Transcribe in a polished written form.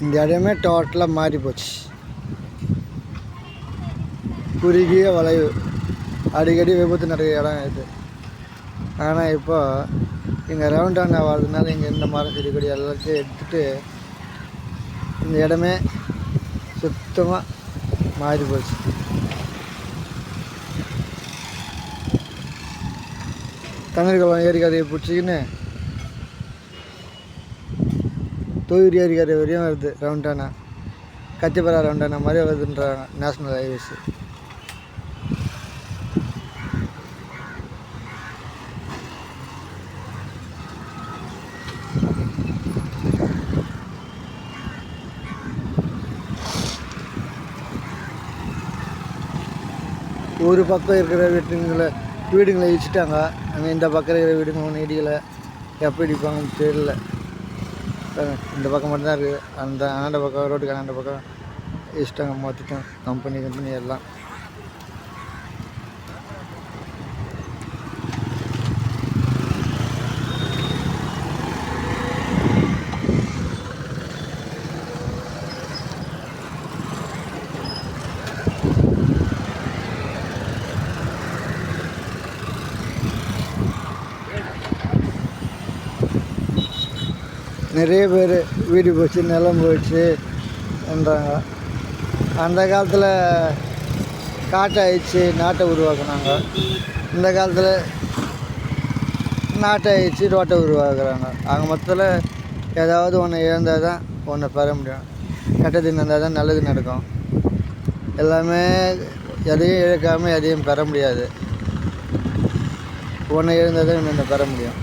இந்த இடமே டோட்டலாக மாறி போச்சு. குறுகிய வளைவு, அடிக்கடி விபத்து நடக்கிற இடம் இது. ஆனால் இப்போ இங்கே ரவுண்டானா வாழ்றதுனால இங்கே இந்த மரம் செடி கொடி எல்லாத்தையும் எடுத்துகிட்டு இந்த இடமே சுத்தமாக மாறி போச்சு. தண்ணீர்குளம் ஏரிக்கரையை பிடிச்சிக்கின்னு தூர் ஏரிக்கரை வரையும் வருது ரவுண்டானா. கத்திப்பரா ரவுண்டானா மாதிரி வருதுன்றாங்க நேஷ்னல் ஹைவேஸ். ஒரு பக்கம் இருக்கிற வீடுங்களை இடிச்சிட்டாங்க. அங்கே இந்த பக்கம் இருக்கிற வீடுங்க ஒன்று இடிக்கலை. எப்போ இடிப்பாங்கன்னு தெரியல. இந்த பக்கம் மட்டும்தான் இருக்குது. அந்த பக்கம் ரோட்டுக்கு அந்த பக்கம் இடிச்சிட்டாங்க மொத்தம். கம்பெனி எல்லாம் நிறைய பேர் வீடு போச்சு, நிலம் போச்சுன்றாங்க. அந்த காலத்தில் காட்டை அழிச்சு நாட்டை உருவாக்குனாங்க. இந்த காலத்தில் நாட்டை அழிச்சு ரோட்டை உருவாக்குறாங்க. ஆக மொத்தத்தில் ஏதாவது ஒன்று இழந்தால் தான் ஒன்று பெற முடியும். கெட்டது நடந்தால் தான் நல்லது நடக்கும். எல்லாமே எதையும் இழக்காமல் எதையும் பெற முடியாது. ஒன்று இழந்தால் தான் இன்னொன்று பெற முடியும்.